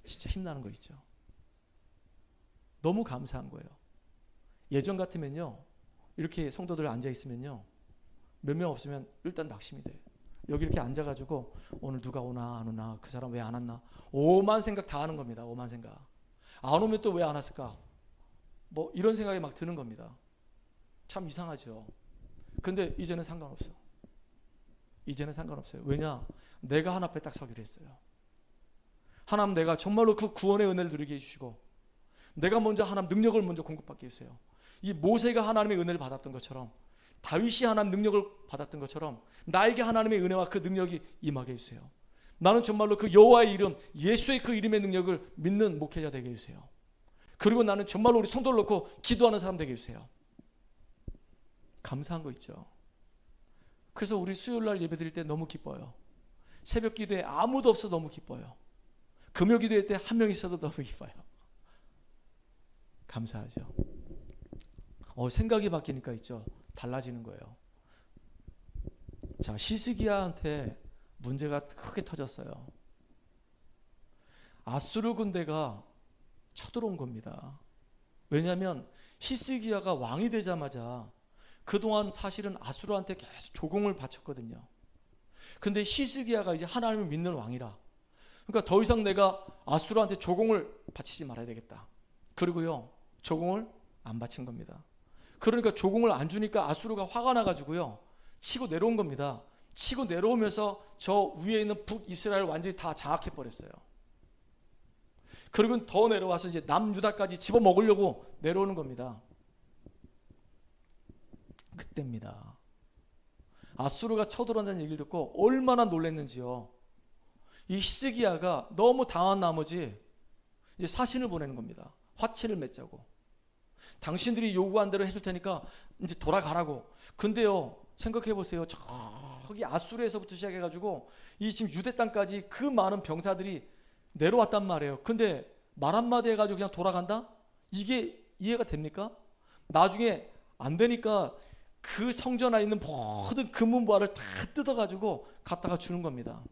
진짜 힘나는 거 있죠. 너무 감사한 거예요. 예전 같으면요 이렇게 성도들 앉아 있으면요 몇 명 없으면 일단 낙심이 돼. 여기 이렇게 앉아가지고 오늘 누가 오나 안 오나, 그 사람 왜 안 왔나, 오만 생각 다 하는 겁니다. 오만 생각. 안 오면 또 왜 안 왔을까, 뭐 이런 생각이 막 드는 겁니다. 참 이상하죠. 근데 이제는 상관없어. 이제는 상관없어요. 왜냐, 내가 하나님 앞에 딱 서기로 했어요. 하나님, 내가 정말로 그 구원의 은혜를 누리게 해주시고 내가 먼저 하나님 능력을 먼저 공급받게 해주세요. 이 모세가 하나님의 은혜를 받았던 것처럼, 다윗이 하나님 능력을 받았던 것처럼 나에게 하나님의 은혜와 그 능력이 임하게 해주세요. 나는 정말로 그 여호와의 이름, 예수의 그 이름의 능력을 믿는 목회자 되게 해주세요. 그리고 나는 정말로 우리 성도를 놓고 기도하는 사람 되게 해주세요. 감사한 거 있죠. 그래서 우리 수요일날 예배 드릴 때 너무 기뻐요. 새벽 기도에 아무도 없어도 너무 기뻐요. 금요 기도회 때 한 명 있어도 너무 기뻐요. 감사하죠. 생각이 바뀌니까 있죠. 달라지는 거예요. 자, 히스기야한테 문제가 크게 터졌어요. 아수르 군대가 쳐들어온 겁니다. 왜냐하면 히스기야가 왕이 되자마자 그동안 사실은 아수르한테 계속 조공을 바쳤거든요. 근데 히스기야가 이제 하나님을 믿는 왕이라, 그러니까 더 이상 내가 아수르한테 조공을 바치지 말아야 되겠다. 그리고요, 조공을 안 바친 겁니다. 그러니까 조공을 안 주니까 아수르가 화가 나가지고요, 치고 내려온 겁니다. 치고 내려오면서 저 위에 있는 북이스라엘 완전히 다 장악해 버렸어요. 그리고 더 내려와서 이제 남유다까지 집어먹으려고 내려오는 겁니다. 그때입니다. 아수르가 쳐들어온다는 얘기를 듣고 얼마나 놀랐는지요. 이 히스기야가 너무 당한 나머지 이제 사신을 보내는 겁니다. 화친을 맺자고. 당신들이 요구한 대로 해줄 테니까 이제 돌아가라고. 근데요, 생각해 보세요. 저기 아수르에서부터 시작해가지고 이 지금 유대 땅까지 그 많은 병사들이 내려왔단 말이에요. 근데 말 한마디 해가지고 그냥 돌아간다? 이게 이해가 됩니까? 나중에 안 되니까 그 성전 안에 있는 모든 금은부화를 다 뜯어가지고 갖다가 주는 겁니다.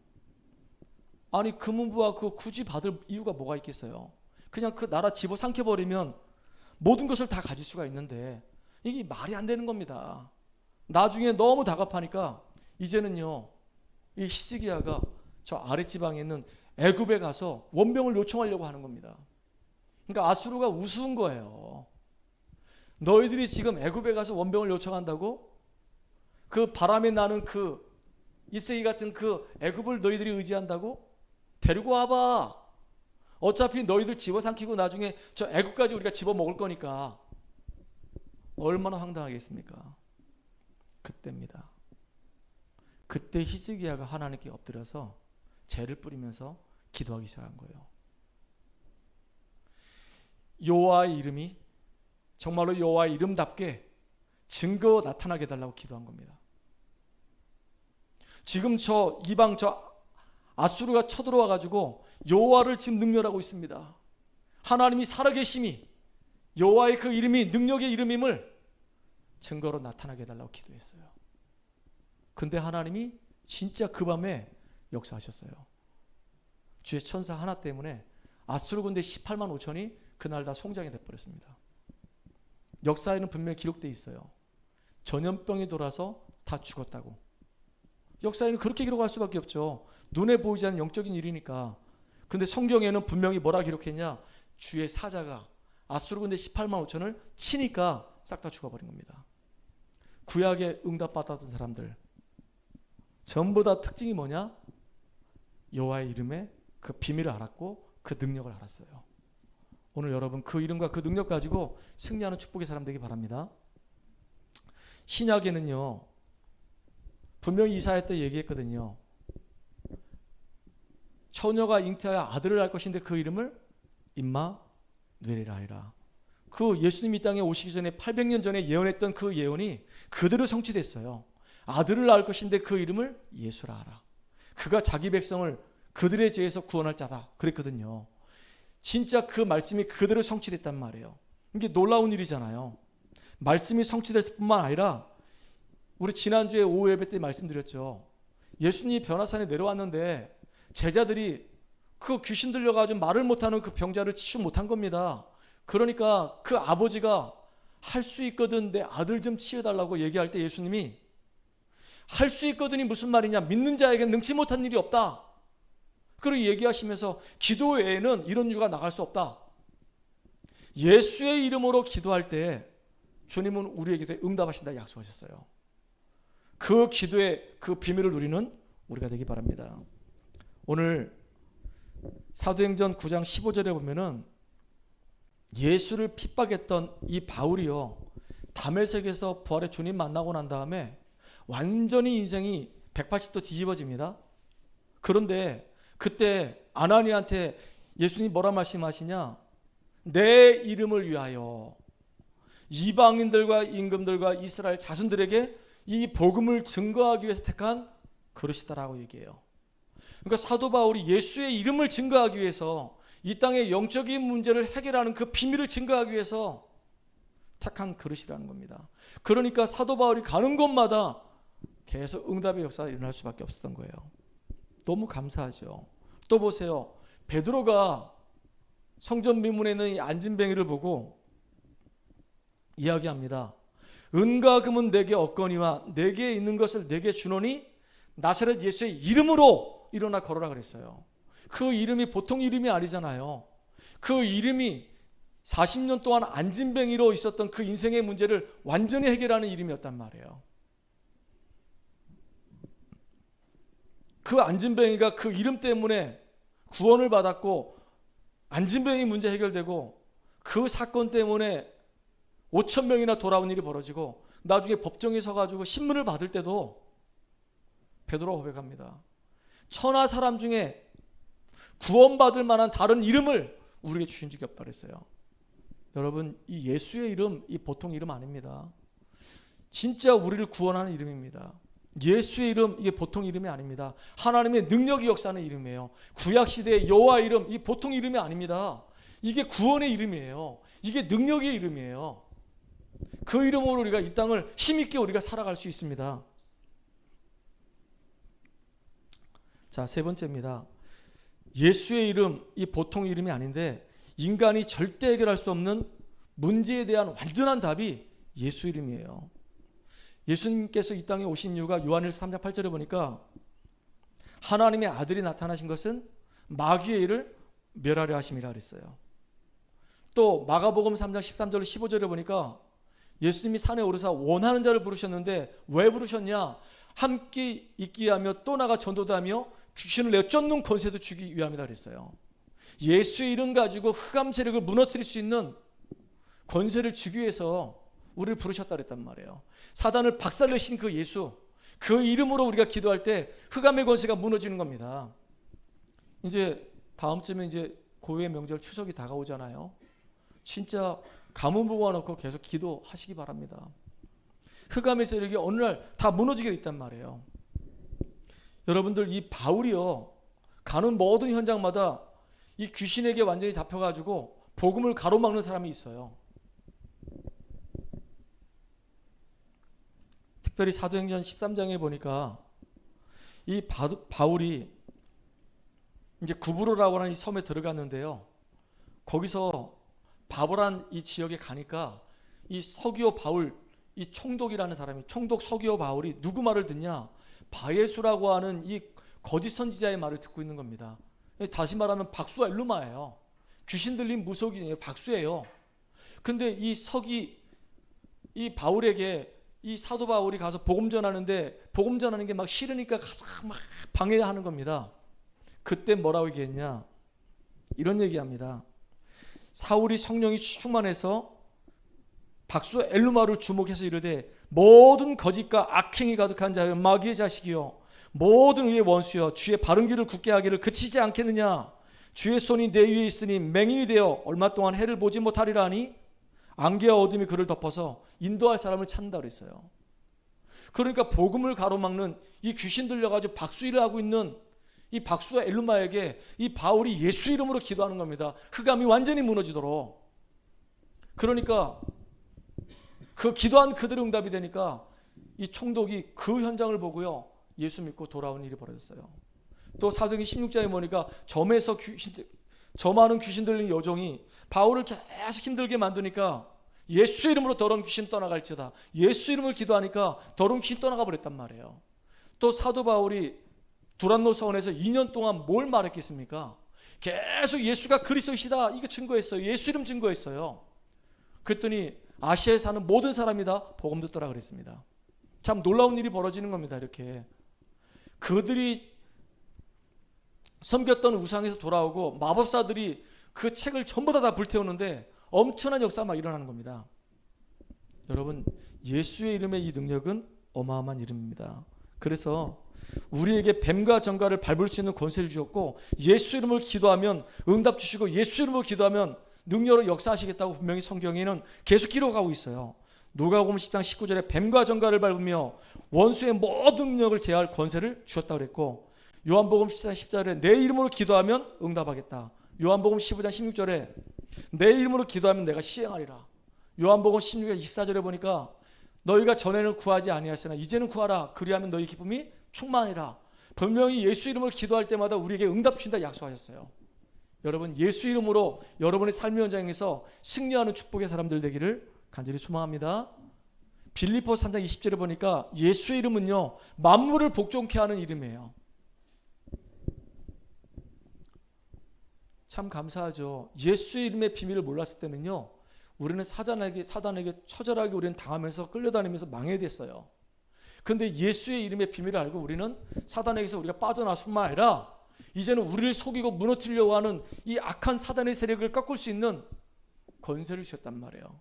아니, 금은부화 그거 굳이 받을 이유가 뭐가 있겠어요? 그냥 그 나라 집어삼켜버리면 모든 것을 다 가질 수가 있는데 이게 말이 안 되는 겁니다. 나중에 너무 다급하니까 이제는요, 이 히스기야가 저 아랫지방에 있는 애굽에 가서 원병을 요청하려고 하는 겁니다. 그러니까 아수르가 우스운 거예요. 너희들이 지금 애굽에 가서 원병을 요청한다고? 그 바람에 나는 그 잎새기 같은 그 애굽을 너희들이 의지한다고? 데리고 와봐. 어차피 너희들 집어삼키고 나중에 저 애굽까지 우리가 집어먹을 거니까. 얼마나 황당하겠습니까? 그때입니다. 그때 히스기야가 하나님께 엎드려서 죄를 뿌리면서 기도하기 시작한 거예요. 여호와의 이름이 정말로 여호와의 이름답게 증거 나타나게 해달라고 기도한 겁니다. 지금 저 이방 저 아수르가 쳐들어와 가지고 여호와를 지금 능멸하고 있습니다. 하나님이 살아계심이, 여호와의 그 이름이 능력의 이름임을 증거로 나타나게 해달라고 기도했어요. 근데 하나님이 진짜 그 밤에 역사하셨어요. 주의 천사 하나 때문에 아수르 군대 18만 5천이 그날 다 송장이 돼버렸습니다. 역사에는 분명히 기록되어 있어요. 전염병이 돌아서 다 죽었다고. 역사에는 그렇게 기록할 수밖에 없죠. 눈에 보이지 않는 영적인 일이니까. 근데 성경에는 분명히 뭐라 기록했냐? 주의 사자가 아수르 군대 18만 5천을 치니까 싹 다 죽어버린 겁니다. 구약에 응답받았던 사람들 전부 다 특징이 뭐냐? 여호와의 이름에 그 비밀을 알았고 그 능력을 알았어요. 오늘 여러분 그 이름과 그 능력 가지고 승리하는 축복의 사람 되기 바랍니다. 신약에는요, 분명히 이사야 때 얘기했거든요. 처녀가 잉태하여 아들을 낳을 것인데 그 이름을 임마누엘이라 하리라. 그 예수님이 이 땅에 오시기 전에 800년 전에 예언했던 그 예언이 그대로 성취됐어요. 아들을 낳을 것인데 그 이름을 예수라 하라. 그가 자기 백성을 그들의 죄에서 구원할 자다 그랬거든요. 진짜 그 말씀이 그대로 성취됐단 말이에요. 이게 놀라운 일이잖아요. 말씀이 성취됐을 뿐만 아니라 우리 지난주에 오후 예배 때 말씀드렸죠. 예수님이 변화산에 내려왔는데 제자들이 그 귀신 들려가지고 말을 못하는 그 병자를 치유 못한 겁니다. 그러니까 그 아버지가 할 수 있거든 내 아들 좀 치유해달라고 얘기할 때 예수님이 할 수 있거든이 무슨 말이냐, 믿는 자에겐 능치 못한 일이 없다. 그렇게 얘기하시면서 기도 외에는 이런 이유가 나갈 수 없다. 예수의 이름으로 기도할 때 주님은 우리의 기도에 응답하신다 약속하셨어요. 그 기도의 그 비밀을 누리는 우리가 되기 바랍니다. 오늘 사도행전 9장 15절에 보면은 예수를 핍박했던 이 바울이요, 다메섹에서 부활의 주님 만나고 난 다음에 완전히 인생이 180도 뒤집어집니다. 그런데 그때 아나니한테 예수님이 뭐라 말씀하시냐? 내 이름을 위하여 이방인들과 임금들과 이스라엘 자손들에게 이 복음을 증거하기 위해서 택한 그릇이다라고 얘기해요. 그러니까 사도 바울이 예수의 이름을 증거하기 위해서, 이 땅의 영적인 문제를 해결하는 그 비밀을 증거하기 위해서 택한 그릇이라는 겁니다. 그러니까 사도 바울이 가는 곳마다 계속 응답의 역사가 일어날 수밖에 없었던 거예요. 너무 감사하죠. 또 보세요. 베드로가 성전 미문에 있는 이 안진뱅이를 보고 이야기합니다. 은과 금은 내게 없거니와 내게 있는 것을 내게 주노니 나사렛 예수의 이름으로 일어나 걸어라 그랬어요. 그 이름이 보통 이름이 아니잖아요. 그 이름이 40년 동안 안진뱅이로 있었던 그 인생의 문제를 완전히 해결하는 이름이었단 말이에요. 그 안진뱅이가 그 이름 때문에 구원을 받았고, 안진뱅이 문제 해결되고, 그 사건 때문에 5천 명이나 돌아온 일이 벌어지고, 나중에 법정에 서가지고 신문을 받을 때도 베드로가 고백합니다. 천하 사람 중에 구원받을 만한 다른 이름을 우리에게 주신 적이 없다 그랬어요. 여러분, 이 예수의 이름, 이 보통 이름 아닙니다. 진짜 우리를 구원하는 이름입니다. 예수의 이름, 이게 보통 이름이 아닙니다. 하나님의 능력이 역사하는 이름이에요. 구약시대의 여호와 이름, 이 보통 이름이 아닙니다. 이게 구원의 이름이에요. 이게 능력의 이름이에요. 그 이름으로 우리가 이 땅을 힘있게 우리가 살아갈 수 있습니다. 자, 세 번째입니다. 예수의 이름, 이 보통 이름이 아닌데 인간이 절대 해결할 수 없는 문제에 대한 완전한 답이 예수 이름이에요. 예수님께서 이 땅에 오신 이유가 요한일서 3장 8절에 보니까 하나님의 아들이 나타나신 것은 마귀의 일을 멸하려 하심이라 그랬어요. 또 마가복음 3장 13절 15절에 보니까 예수님이 산에 오르사 원하는 자를 부르셨는데 왜 부르셨냐? 함께 있게 하며 또 나가 전도도 하며 귀신을 내쫓는 권세도 주기 위함이다 그랬어요. 예수의 이름 가지고 흑암 세력을 무너뜨릴 수 있는 권세를 주기 위해서 우리를 부르셨다 그랬단 말이에요. 사단을 박살내신 그 예수, 그 이름으로 우리가 기도할 때 흑암의 권세가 무너지는 겁니다. 이제 다음 주면 이제 고유의 명절 추석이 다가오잖아요. 진짜 가문 모아놓고 계속 기도하시기 바랍니다. 흑암의 세력이 어느 날 다 무너지게 돼 있단 말이에요. 여러분들, 이 바울이요, 가는 모든 현장마다 이 귀신에게 완전히 잡혀가지고 복음을 가로막는 사람이 있어요. 특별히 사도행전 13장에 보니까 이 바울이 이제 구브로라고 하는 이 섬에 들어갔는데요. 거기서 바보란 이 지역에 가니까 이 서기오 바울, 이 총독이라는 사람이, 총독 서기오 바울이 누구 말을 듣냐? 바예수라고 하는 이 거짓 선지자의 말을 듣고 있는 겁니다. 다시 말하면 박수와 엘루마예요. 귀신 들린 무속인이에요. 박수예요. 근데 이 바울에게 이 사도 바울이 가서 복음 전하는데 복음 전하는 게 막 싫으니까 가서 막 방해하는 겁니다. 그때 뭐라고 얘기했냐? 이런 얘기합니다. 사울이 성령이 충만해서 박수 엘루마를 주목해서 이르되 모든 거짓과 악행이 가득한 자여 마귀의 자식이요 모든 의의 원수여 주의 바른 길을 굳게 하기를 그치지 않겠느냐? 주의 손이 내 위에 있으니 맹인이 되어 얼마 동안 해를 보지 못하리라 하니 안개와 어둠이 그를 덮어서 인도할 사람을 찾는다 그랬어요. 그러니까 복음을 가로막는 이 귀신 들려가지고 박수 일을 하고 있는 이 박수와 엘루마에게 이 바울이 예수 이름으로 기도하는 겁니다. 흑암이 완전히 무너지도록. 그러니까 그 기도한 그들의 응답이 되니까 이 총독이 그 현장을 보고요, 예수 믿고 돌아온 일이 벌어졌어요. 또 사도행전 16장에 보니까 점하는 귀신 들린 여종이 바울을 계속 힘들게 만드니까 예수 이름으로 더러운 귀신 떠나갈지어다. 예수 이름을 기도하니까 더러운 귀신 떠나가 버렸단 말이에요. 또 사도 바울이 두란노 서원에서 2년 동안 뭘 말했겠습니까? 계속 예수가 그리스도이시다 이거 증거했어요. 예수 이름 증거했어요. 그랬더니 아시아에 사는 모든 사람이 다 복음 듣더라 그랬습니다. 참 놀라운 일이 벌어지는 겁니다. 이렇게 그들이 섬겼던 우상에서 돌아오고 마법사들이 그 책을 전부 다 불태우는데 엄청난 역사가 막 일어나는 겁니다. 여러분, 예수의 이름의 이 능력은 어마어마한 이름입니다. 그래서 우리에게 뱀과 정갈을 밟을 수 있는 권세를 주셨고 예수 이름을 기도하면 응답 주시고 예수 이름으로 기도하면 능력으로 역사하시겠다고 분명히 성경에는 계속 기록하고 있어요. 누가복음 10장 19절에 뱀과 정갈을 밟으며 원수의 모든 능력을 제할 권세를 주셨다고 그랬고 요한복음 14장 10절에 내 이름으로 기도하면 응답하겠다. 요한복음 15장 16절에 내 이름으로 기도하면 내가 시행하리라. 요한복음 16장 24절에 보니까 너희가 전에는 구하지 아니하였으나 이제는 구하라. 그리하면 너희 기쁨이 충만하리라. 분명히 예수 이름으로 기도할 때마다 우리에게 응답 주신다 약속하셨어요. 여러분, 예수 이름으로 여러분의 삶의 현장에서 승리하는 축복의 사람들 되기를 간절히 소망합니다. 빌립보서 3장 20절에 보니까 예수의 이름은요, 만물을 복종케 하는 이름이에요. 참 감사하죠. 예수의 이름의 비밀을 몰랐을 때는요, 우리는 사단에게 처절하게 우리는 당하면서 끌려다니면서 망해됐어요. 근데 예수의 이름의 비밀을 알고 우리는 사단에게서 우리가 빠져나갈 뿐만 아니라 이제는 우리를 속이고 무너뜨리려고 하는 이 악한 사단의 세력을 꺾을 수 있는 권세를 주셨단 말이에요.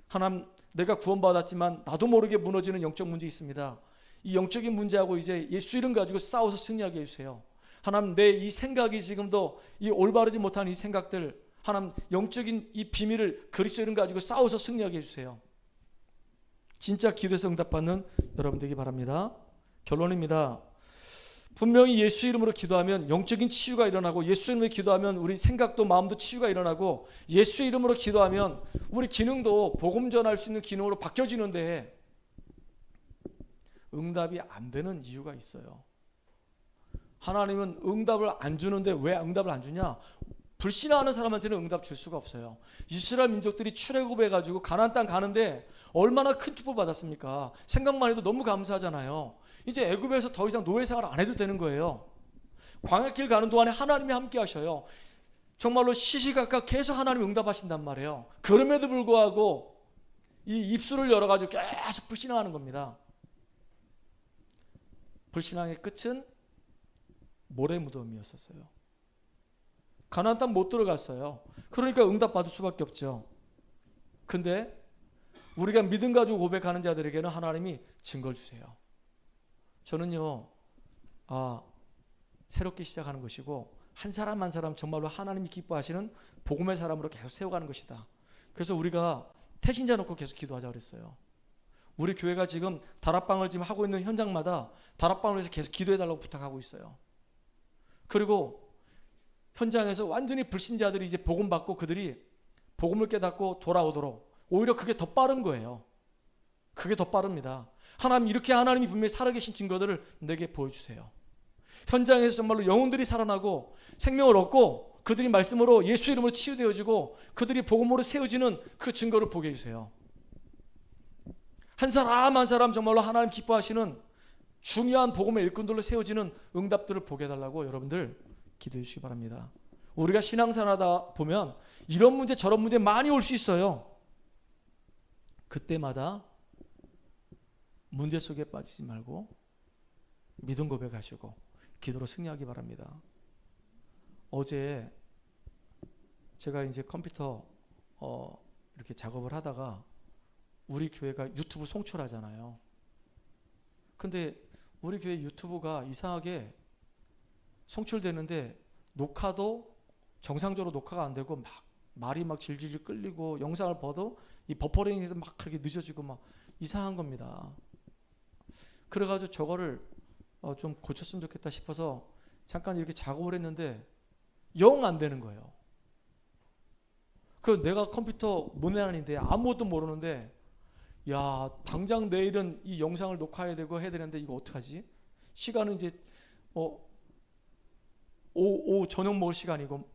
하나님, 내가 구원받았지만 나도 모르게 무너지는 영적 문제 있습니다. 이 영적인 문제하고 이제 예수 이름 가지고 싸워서 승리하게 해주세요. 하나님, 내 이 생각이 지금도 이 올바르지 못한 이 생각들, 하나님 영적인 이 비밀을 그리스도 이름 가지고 싸워서 승리하게 해주세요. 진짜 기도에서 응답받는 여러분 되기 바랍니다. 결론입니다. 분명히 예수 이름으로 기도하면 영적인 치유가 일어나고, 예수 이름으로 기도하면 우리 생각도 마음도 치유가 일어나고, 예수 이름으로 기도하면 우리 기능도 복음 전할 수 있는 기능으로 바뀌어지는데 응답이 안 되는 이유가 있어요. 하나님은 응답을 안 주는데 왜 응답을 안 주냐? 불신하는 사람한테는 응답 줄 수가 없어요. 이스라엘 민족들이 출애굽해가지고 가나안 땅 가는데 얼마나 큰 축복 받았습니까? 생각만 해도 너무 감사하잖아요. 이제 애굽에서 더 이상 노예생활 안 해도 되는 거예요. 광야길 가는 동안에 하나님이 함께 하셔요. 정말로 시시각각 계속 하나님이 응답하신단 말이에요. 그럼에도 불구하고 이 입술을 열어가지고 계속 불신앙하는 겁니다. 불신앙의 끝은 모래 무덤이었었어요. 가나안 땅 못 들어갔어요. 그러니까 응답 받을 수밖에 없죠. 근데 우리가 믿음 가지고 고백하는 자들에게는 하나님이 증거를 주세요. 저는요, 새롭게 시작하는 것이고 한 사람 한 사람 정말로 하나님이 기뻐하시는 복음의 사람으로 계속 세워가는 것이다. 그래서 우리가 태신자 놓고 계속 기도하자 그랬어요. 우리 교회가 지금 다락방을 지금 하고 있는 현장마다 다락방을 해서 계속 기도해달라고 부탁하고 있어요. 그리고 현장에서 완전히 불신자들이 이제 복음 받고 그들이 복음을 깨닫고 돌아오도록 오히려 그게 더 빠른 거예요. 그게 더 빠릅니다. 하나님, 이렇게 하나님이 분명히 살아계신 증거들을 내게 보여주세요. 현장에서 정말로 영혼들이 살아나고 생명을 얻고 그들이 말씀으로 예수 이름으로 치유되어지고 그들이 복음으로 세워지는 그 증거를 보게 해주세요. 한 사람 한 사람 정말로 하나님 기뻐하시는 중요한 복음의 일꾼들로 세워지는 응답들을 보게 해달라고 여러분들 기도해 주시기 바랍니다. 우리가 신앙생활하다 보면 이런 문제 저런 문제 많이 올 수 있어요. 그때마다 문제 속에 빠지지 말고 믿음 고백하시고 기도로 승리하기 바랍니다. 어제 제가 이제 컴퓨터 이렇게 작업을 하다가 우리 교회가 유튜브 송출하잖아요. 근데 우리 교회 유튜브가 이상하게 송출되는데 녹화도 정상적으로 녹화가 안 되고 막 말이 막 질질 끌리고 영상을 봐도 이 버퍼링에서 막 그렇게 늦어지고 막 이상한 겁니다. 그래가지고 저거를 좀 고쳤으면 좋겠다 싶어서 잠깐 이렇게 작업을 했는데 영 안 되는 거예요. 그 내가 컴퓨터 문외한인데 아무것도 모르는데 야, 당장 내일은 이 영상을 녹화해야 되고 해야 되는데 이거 어떡하지? 시간은 이제 오후 저녁 먹을 시간이고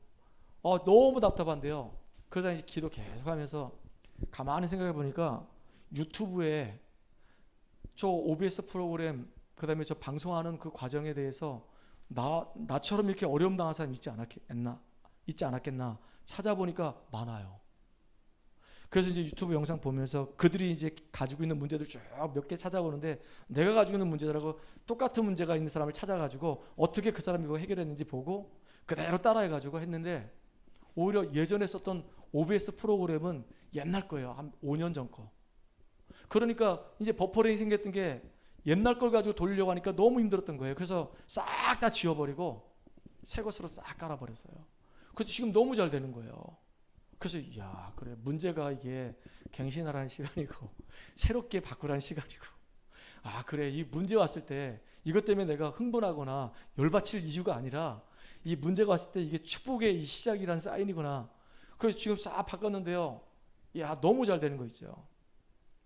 너무 답답한데요. 그러다 이제 기도 계속하면서 가만히 생각해 보니까 유튜브에 저 OBS 프로그램 그다음에 저 방송하는 그 과정에 대해서 나처럼 이렇게 어려움 당한 사람 있지 않았겠나 찾아보니까 많아요. 그래서 이제 유튜브 영상 보면서 그들이 이제 가지고 있는 문제들 쭉 몇 개 찾아보는데 내가 가지고 있는 문제들하고 똑같은 문제가 있는 사람을 찾아가지고 어떻게 그 사람이 이거 해결했는지 보고 그대로 따라해가지고 했는데 오히려 예전에 썼던 OBS 프로그램은 옛날 거예요. 한 5년 전 거. 그러니까 이제 버퍼링이 생겼던 게 옛날 걸 가지고 돌리려고 하니까 너무 힘들었던 거예요. 그래서 싹 다 지워버리고 새 것으로 싹 깔아버렸어요. 그래도 지금 너무 잘 되는 거예요. 그래서 야, 그래, 문제가 이게 갱신하라는 시간이고 새롭게 바꾸라는 시간이고 아 그래, 이 문제 왔을 때 이것 때문에 내가 흥분하거나 열받칠 이유가 아니라 이 문제가 왔을 때 이게 축복의 이 시작이라는 사인이구나. 그래서 지금 싹 바꿨는데요, 야 너무 잘 되는 거 있죠.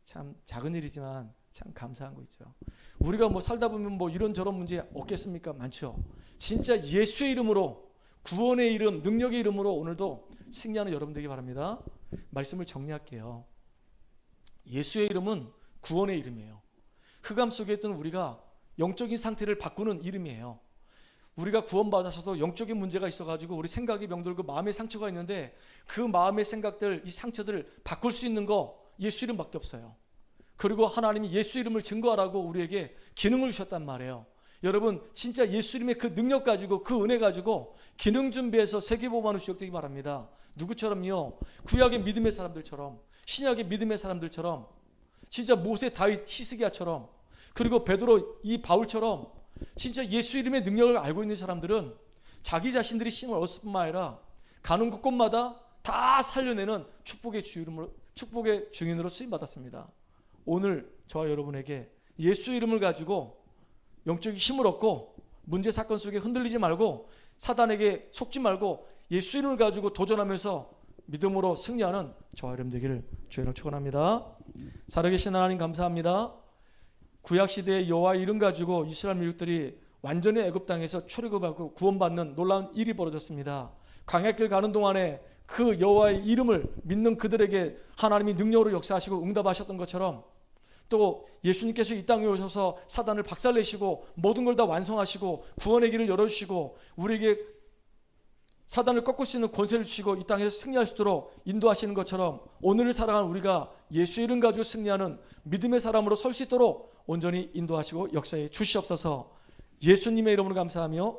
참 작은 일이지만 참 감사한 거 있죠. 우리가 뭐 살다 보면 뭐 이런저런 문제 없겠습니까? 많죠. 진짜 예수의 이름으로, 구원의 이름, 능력의 이름으로 오늘도 승리하는 여러분 되기 바랍니다. 말씀을 정리할게요. 예수의 이름은 구원의 이름이에요. 흑암 속에 있던 우리가 영적인 상태를 바꾸는 이름이에요. 우리가 구원받아서도 영적인 문제가 있어가지고 우리 생각이 병들고 마음의 상처가 있는데 그 마음의 생각들, 이 상처들을 바꿀 수 있는 거 예수 이름밖에 없어요. 그리고 하나님이 예수 이름을 증거하라고 우리에게 기능을 주셨단 말이에요. 여러분 진짜 예수 이름의 그 능력 가지고, 그 은혜 가지고 기능 준비해서 세계복음하는 주역 되기 바랍니다. 누구처럼요? 구약의 믿음의 사람들처럼, 신약의 믿음의 사람들처럼, 진짜 모세, 다윗, 히스기야처럼, 그리고 베드로, 이 바울처럼 진짜 예수 이름의 능력을 알고 있는 사람들은 자기 자신들이 힘을 얻을 뿐만 아니라 가는 곳곳마다 다 살려내는 축복의 증인으로 쓰임 받았습니다. 오늘 저와 여러분에게 예수 이름을 가지고 영적인 힘을 얻고 문제 사건 속에 흔들리지 말고 사단에게 속지 말고 예수 이름을 가지고 도전하면서 믿음으로 승리하는 저와 여러분 되기를 주의 이름으로 축원합니다. 살아계신 하나님 감사합니다. 구약시대의 여호와 이름 가지고 이스라엘 민족들이 완전히 애굽 땅에서 출애굽하고 구원받는 놀라운 일이 벌어졌습니다. 광야길 가는 동안에 그 여호와의 이름을 믿는 그들에게 하나님이 능력으로 역사하시고 응답하셨던 것처럼, 또 예수님께서 이 땅에 오셔서 사단을 박살내시고 모든 걸 다 완성하시고 구원의 길을 열어주시고 우리에게 사단을 꺾을 수 있는 권세를 주시고 이 땅에서 승리할 수 있도록 인도하시는 것처럼 오늘을 살아가는 우리가 예수 이름 가지고 승리하는 믿음의 사람으로 설 수 있도록 온전히 인도하시고 역사해 주시옵소서. 예수님의 이름으로 감사하며